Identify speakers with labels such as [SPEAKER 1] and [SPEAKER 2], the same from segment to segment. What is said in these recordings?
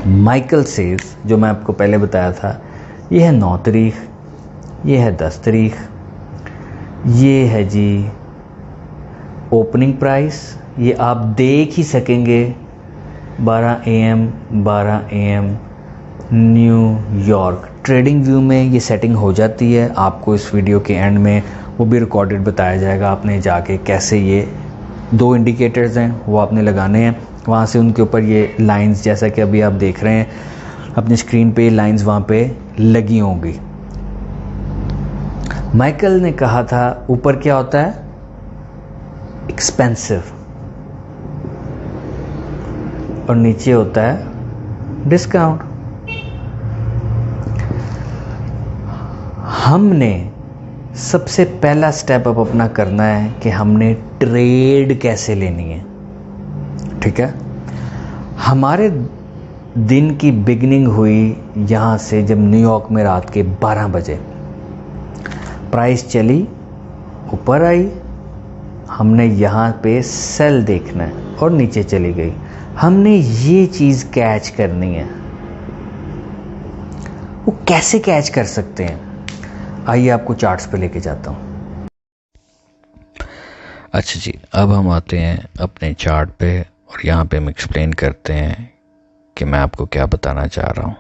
[SPEAKER 1] Michael says, जो मैं आपको पहले बताया था, ये है 9 तारीख, ये है 10 तारीख, ये है जी ओपनिंग प्राइस, ये आप देख ही सकेंगे 12 AM न्यूयॉर्क। ट्रेडिंग व्यू में ये सेटिंग हो जाती है, आपको इस वीडियो के एंड में वो भी रिकॉर्डेड बताया जाएगा, आपने जाके कैसे ये 2 इंडिकेटर्स हैं वो आपने लगाने हैं, वहाँ से उनके ऊपर ये लाइंस, जैसा कि अभी आप देख रहे हैं अपनी स्क्रीन पे, लाइंस वहाँ पे लगी होंगी। माइकल ने कहा था ऊपर क्या होता है, एक्सपेंसिव, और नीचे होता है डिस्काउंट। हमने सबसे पहला स्टेप अप अपना करना है कि हमने ट्रेड कैसे लेनी है। ठीक है, हमारे दिन की बिगनिंग हुई यहाँ से जब न्यूयॉर्क में रात के 12 बजे प्राइस चली, ऊपर आई, हमने यहाँ पे सेल देखना है और नीचे चली गई। हमने ये चीज़ कैच करनी है। वो कैसे कैच कर सकते हैं, आइए आपको चार्ट्स पे लेके जाता हूँ।
[SPEAKER 2] अच्छा जी, अब हम आते हैं अपने चार्ट पे और यहाँ पे हम एक्सप्लेन करते हैं कि मैं आपको क्या बताना चाह रहा हूँ।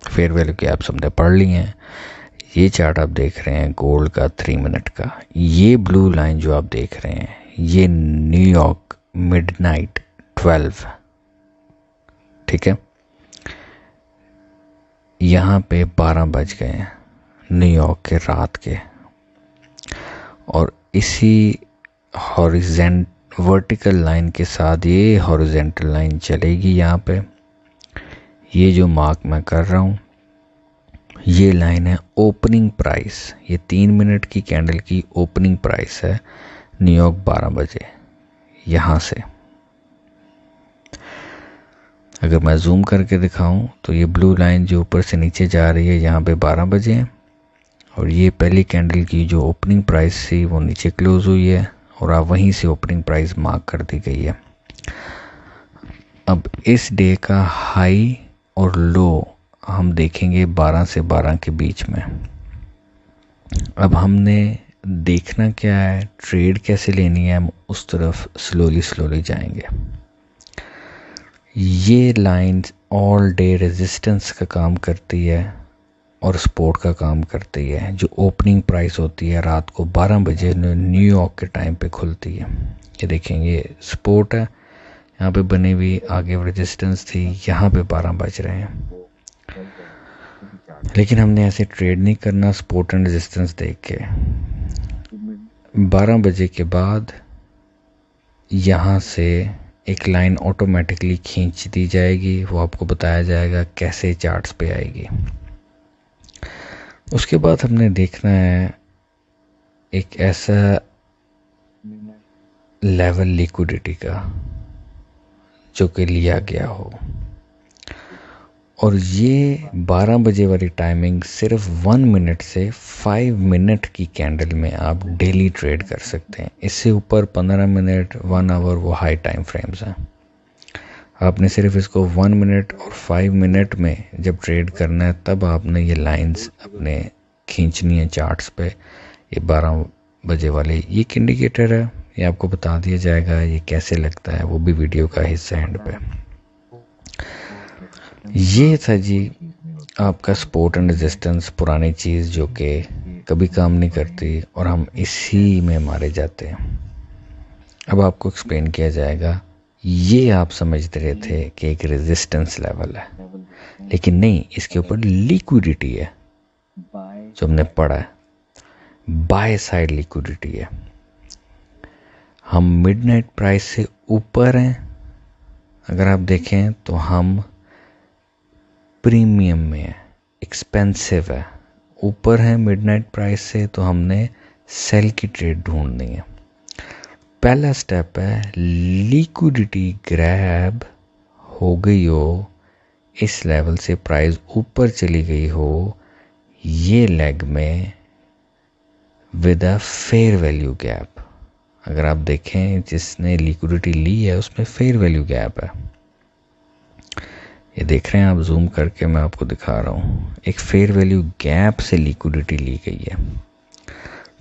[SPEAKER 2] फेयर वैल्यू की आप सबने पढ़ ली हैं। ये चार्ट आप देख रहे हैं गोल्ड का 3 मिनट का, ये ब्लू लाइन जो आप देख रहे हैं ये न्यूयॉर्क मिडनाइट 12, ठीक है। यहाँ पे 12 बज गए हैं न्यूयॉर्क के रात के, और इसी वर्टिकल लाइन के साथ ये हॉरिजेंटल लाइन चलेगी। यहाँ पे ये जो मार्क मैं कर रहा हूँ ये लाइन है ओपनिंग प्राइस, ये 3 मिनट की कैंडल की ओपनिंग प्राइस है न्यूयॉर्क 12 बजे। यहाँ से अगर मैं जूम करके दिखाऊं तो ये ब्लू लाइन जो ऊपर से नीचे जा रही है यहाँ पे 12 बजे है, और ये पहली कैंडल की जो ओपनिंग प्राइस थी वो नीचे क्लोज हुई है और आप वहीं से ओपनिंग प्राइस मार्क कर दी गई है। अब इस डे का हाई और लो हम देखेंगे 12 से 12 के बीच में। अब हमने देखना क्या है, ट्रेड कैसे लेनी है, हम उस तरफ स्लोली जाएंगे। ये लाइन ऑल डे रेजिस्टेंस का काम करती है और सपोर्ट का काम करती है। जो ओपनिंग प्राइस होती है रात को 12 बजे न्यूयॉर्क के टाइम पे खुलती है, ये देखेंगे सपोर्ट है यहाँ पे बनी हुई, आगे रेजिस्टेंस थी, यहाँ पे 12 बज रहे हैं। लेकिन हमने ऐसे ट्रेड नहीं करना सपोर्ट एंड रेजिस्टेंस देख के। 12 बजे के बाद यहाँ से एक लाइन ऑटोमेटिकली खींच दी जाएगी, वो आपको बताया जाएगा कैसे चार्ट्स पे आएगी। उसके बाद हमने देखना है एक ऐसा लेवल लिक्विडिटी का जो कि लिया गया हो, और ये 12 बजे वाली टाइमिंग सिर्फ 1 मिनट से 5 मिनट की कैंडल में आप डेली ट्रेड कर सकते हैं। इससे ऊपर 15 मिनट 1 आवर वो हाई टाइम फ्रेम्स हैं। आपने सिर्फ इसको 1 मिनट और 5 मिनट में जब ट्रेड करना है तब आपने ये लाइंस अपने खींचनी है चार्ट्स पे। ये 12 बजे वाले ये एक इंडिकेटर है, ये आपको बता दिया जाएगा ये कैसे लगता है, वो भी वीडियो का हिस्सा एंड पे। ये था जी आपका सपोर्ट एंड रेजिस्टेंस, पुरानी चीज़ जो कि कभी काम नहीं करती और हम इसी में मारे जाते हैं। अब आपको एक्सप्लेन किया जाएगा। ये आप समझ रहे थे कि एक रेजिस्टेंस लेवल है, लेकिन नहीं, इसके ऊपर लिक्विडिटी है जो हमने पढ़ा है, बाय साइड लिक्विडिटी है। हम मिडनाइट प्राइस से ऊपर हैं, अगर आप देखें तो हम प्रीमियम में है, एक्सपेंसिव है, ऊपर है मिडनाइट प्राइस से, तो हमने सेल की ट्रेड ढूंढनी है। पहला स्टेप है लिक्विडिटी ग्रैब हो गई हो, इस लेवल से प्राइस ऊपर चली गई हो, ये लेग में with a fair value gap. अगर आप देखें जिसने लिक्विडिटी ली है उसमें फेयर वैल्यू गैप है। ये देख रहे हैं आप, जूम करके मैं आपको दिखा रहा हूँ, एक फेयर वैल्यू गैप से लिक्विडिटी ली गई है।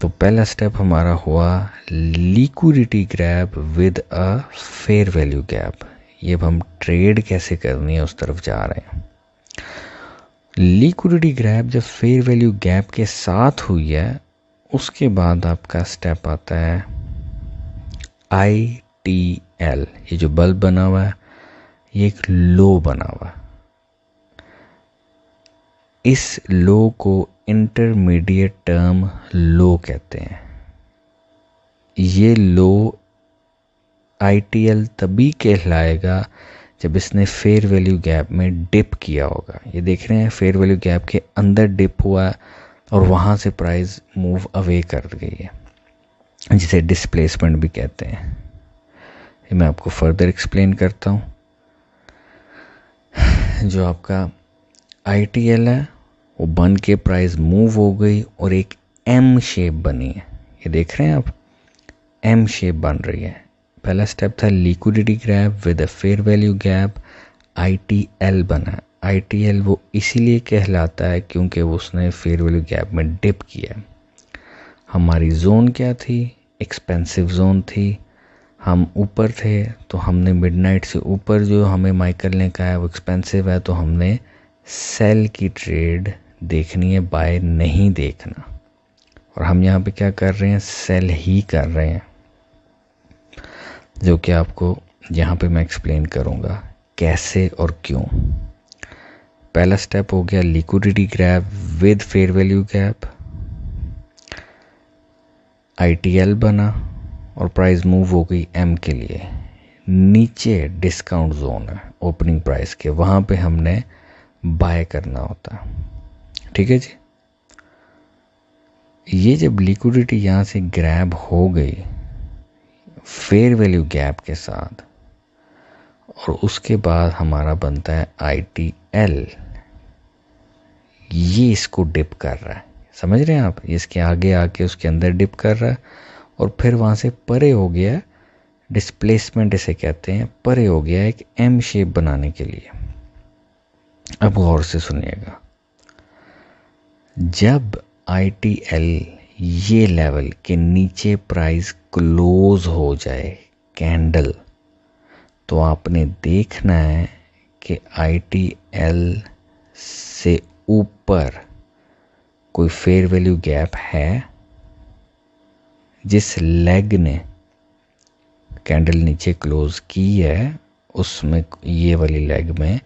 [SPEAKER 2] तो पहला स्टेप हमारा हुआ liquidity grab with a fair value gap. ये अब हम ट्रेड कैसे करनी है उस तरफ जा रहे हैं। लिक्विडिटी ग्रैब जब फेयर वैल्यू गैप के साथ हुई है, उसके बाद आपका स्टेप आता है ITL। ये जो बल्ब बना हुआ है ये एक लो बना हुआ है। इस लो को इंटरमीडिएट टर्म लो कहते हैं। ये लो ITL तभी कहलाएगा जब इसने फेयर वैल्यू गैप में डिप किया होगा। ये देख रहे हैं फेयर वैल्यू गैप के अंदर डिप हुआ है और वहाँ से प्राइस मूव अवे कर गई है, जिसे डिस्प्लेसमेंट भी कहते हैं। ये मैं आपको फर्दर एक्सप्लेन करता हूँ। जो आपका ITL है वो बन के प्राइस मूव हो गई और एक M शेप बनी है। ये देख रहे हैं आप, M शेप बन रही है। पहला स्टेप था liquidity grab with a fair value gap, ITL बना। ITL वो इसीलिए कहलाता है क्योंकि उसने फेयर वैल्यू गैप में डिप किया। हमारी जोन क्या थी? एक्सपेंसिव जोन थी। हम ऊपर थे तो हमने मिडनाइट से ऊपर, जो हमें माइकल ने कहा है वो एक्सपेंसिव है, तो हमने सेल की ट्रेड देखनी है, बाय नहीं देखना। और हम यहाँ पे क्या कर रहे हैं? सेल ही कर रहे हैं, जो कि आपको यहाँ पे मैं एक्सप्लेन करूँगा कैसे और क्यों। पहला स्टेप हो गया liquidity grab with fair value gap, ITL बना और प्राइस मूव हो गई M के लिए। नीचे डिस्काउंट जोन है ओपनिंग प्राइस के, वहाँ पे हमने बाय करना होता है। ठीक है जी। ये जब लिक्विडिटी यहाँ से ग्रैब हो गई फेयर वैल्यू गैप के साथ, और उसके बाद हमारा बनता है ITL। ये इसको डिप कर रहा है, समझ रहे हैं आप? इसके आगे आके उसके अंदर डिप कर रहा है और फिर वहाँ से परे हो गया, डिस्प्लेसमेंट इसे कहते हैं, परे हो गया एक M शेप बनाने के लिए। अब गौर से सुनिएगा, जब ITL ये लेवल के नीचे प्राइस क्लोज हो जाए कैंडल, तो आपने देखना है कि ITL से ऊपर कोई फेयर वैल्यू गैप है। जिस लेग ने कैंडल नीचे क्लोज की है उसमें, ये वाली लेग में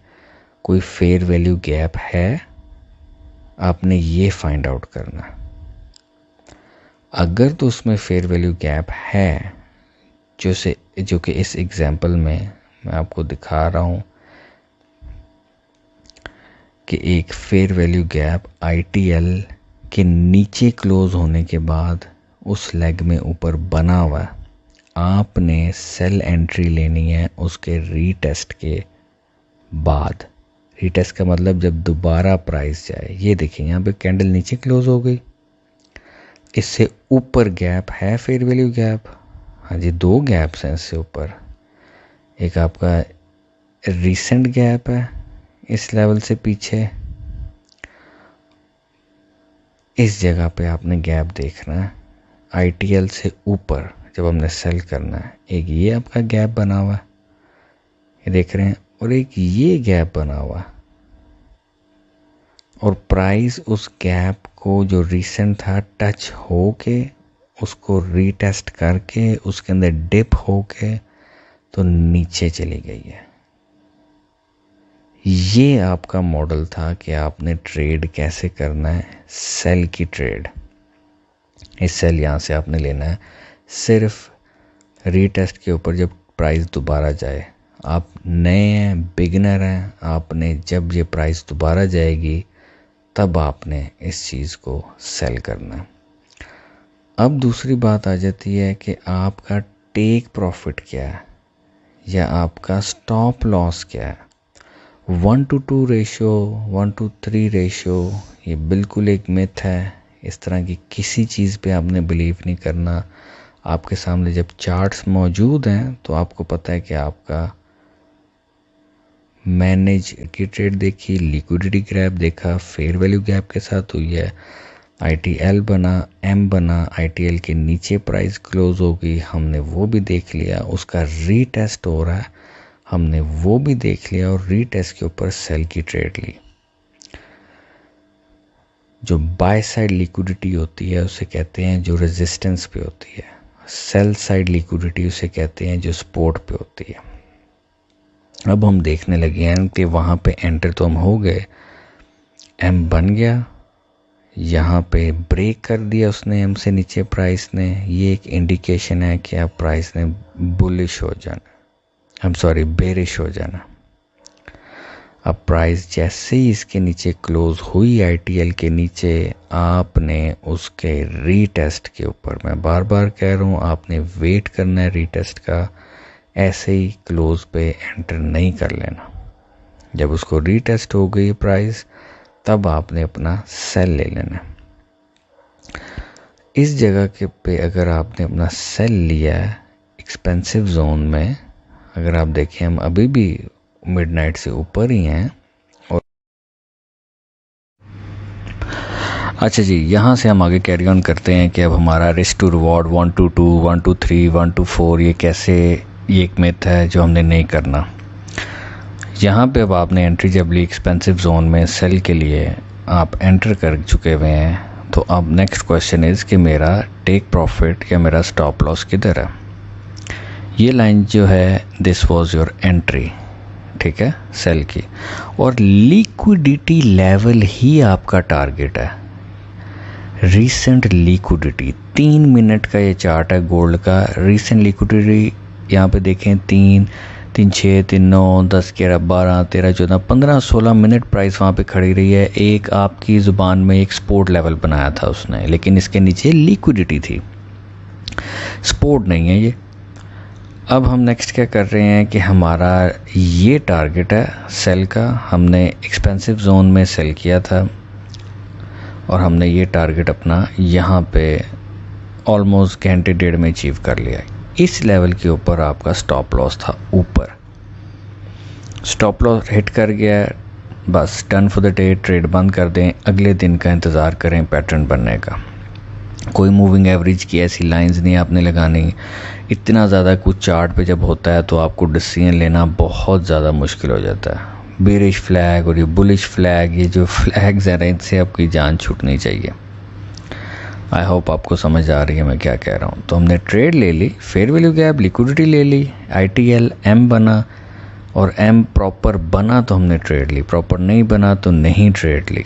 [SPEAKER 2] कोई फेयर वैल्यू गैप है, आपने ये फाइंड आउट करना। अगर तो उसमें फेयर वैल्यू गैप है, जो कि इस एग्जांपल में मैं आपको दिखा रहा हूँ कि एक फेयर वैल्यू गैप ITL के नीचे क्लोज होने के बाद उस लेग में ऊपर बना हुआ है, आपने सेल एंट्री लेनी है उसके रीटेस्ट के बाद। रीटेस्ट का मतलब जब दोबारा प्राइस जाए। ये देखिए यहाँ पे कैंडल नीचे क्लोज हो गई, इससे ऊपर गैप है फेयर वैल्यू गैप। हाँ जी, दो गैप्स हैं इससे ऊपर। एक आपका रीसेंट गैप है इस लेवल से पीछे, इस जगह पे आपने गैप देखना है ITL से ऊपर जब हमने सेल करना है। एक ये आपका गैप बना हुआ है, ये देख रहे हैं, और एक ये गैप बना हुआ है, और प्राइस उस गैप को जो रीसेंट था टच हो के उसको रीटेस्ट करके उसके अंदर डिप हो के तो नीचे चली गई है। ये आपका मॉडल था कि आपने ट्रेड कैसे करना है, सेल की ट्रेड। इस सेल यहाँ से आपने लेना है सिर्फ रीटेस्ट के ऊपर जब प्राइस दोबारा जाए। आप नए हैं, बिगिनर हैं, आपने जब ये प्राइस दोबारा जाएगी तब आपने इस चीज़ को सेल करना है। अब दूसरी बात आ जाती है कि आपका टेक प्रॉफिट क्या है या आपका स्टॉप लॉस क्या है। 1:2 रेशो, 1:3 रेशो, ये बिल्कुल एक मिथ है। इस तरह की किसी चीज़ पे आपने बिलीव नहीं करना। आपके सामने जब चार्ट्स मौजूद हैं तो आपको पता है कि आपका मैनेज की ट्रेड देखी, लिक्विडिटी गैप देखा, फेयर वैल्यू गैप के साथ हुई है, ITL बना, M बना, ITL के नीचे प्राइस क्लोज हो गई, हमने वो भी देख लिया, उसका रीटेस्ट हो रहा है, हमने वो भी देख लिया और रीटेस्ट के ऊपर सेल की ट्रेड ली। जो बाय साइड लिक्विडिटी होती है उसे कहते हैं जो रेजिस्टेंस पे होती है, सेल साइड लिक्विडिटी उसे कहते हैं जो सपोर्ट पे होती है। अब हम देखने लगे हैं कि वहाँ पे एंटर तो हम हो गए, M बन गया, यहाँ पे ब्रेक कर दिया उसने M से नीचे प्राइस ने, ये एक इंडिकेशन है कि अब प्राइस ने बुलिश हो जाना, बेरिश हो जाना। अब प्राइस जैसे ही इसके नीचे क्लोज हुई ITL के नीचे, आपने उसके रीटेस्ट के ऊपर, मैं बार बार कह रहा हूँ, आपने वेट करना है रीटेस्ट का, ऐसे ही क्लोज पे एंटर नहीं कर लेना। जब उसको रीटेस्ट हो गई प्राइस, तब आपने अपना सेल ले लेना। इस जगह के पे अगर आपने अपना सेल लिया है एक्सपेंसिव जोन में, अगर आप देखें हम अभी भी मिडनाइट से ऊपर ही हैं। और अच्छा जी, यहाँ से हम आगे कैरी ऑन करते हैं कि अब हमारा risk to reward 1 to 2, 1 to 3, 1 to 4 ये कैसे, ये एक मिथ है जो हमने नहीं करना। यहाँ पे अब आपने एंट्री जब ली एक्सपेंसिव जोन में सेल के लिए, आप एंटर कर चुके हुए हैं, तो अब नेक्स्ट क्वेश्चन इज़ कि मेरा टेक प्रॉफिट या मेरा स्टॉप लॉस किधर है। ये लाइन जो है, दिस वाज योर एंट्री, ठीक है, सेल की, और लिक्विडिटी लेवल ही आपका टारगेट है। रीसेंट लिक्विडिटी 3 मिनट का ये चार्ट है गोल्ड का। रीसेंट लिक्विडिटी यहाँ पे देखें 3, 6, 3, 9, 10, 11, 12, 13, 14, 15, 16 मिनट प्राइस वहाँ पे खड़ी रही है। एक आपकी ज़ुबान में एक सपोर्ट लेवल बनाया था उसने, लेकिन इसके नीचे लिक्विडिटी थी, सपोर्ट नहीं है ये। अब हम नेक्स्ट क्या कर रहे हैं कि हमारा ये टारगेट है सेल का, हमने एक्सपेंसिव जोन में सेल किया था और हमने ये टारगेट अपना यहाँ पे ऑलमोस्ट घंटे डेढ़ में अचीव कर लिया। इस लेवल के ऊपर आपका स्टॉप लॉस था, ऊपर स्टॉप लॉस हिट कर गया, बस done for the day, trade बंद कर दें, अगले दिन का इंतज़ार करें पैटर्न बनने का। कोई मूविंग एवरेज की ऐसी लाइंस नहीं आपने लगानी। इतना ज़्यादा कुछ चार्ट पे जब होता है तो आपको डिसीजन लेना बहुत ज़्यादा मुश्किल हो जाता है। बेरिश फ्लैग और ये बुलिश फ्लैग, ये जो फ्लैग्स हैं इनसे आपकी जान छूटनी चाहिए। आई होप आपको समझ आ रही है मैं क्या कह रहा हूँ। तो हमने ट्रेड ले ली, फेयर वैल्यू गैप, लिक्विडिटी ले ली, ITL M बना, और M प्रॉपर बना तो हमने ट्रेड ली, प्रॉपर नहीं बना तो नहीं ट्रेड ली।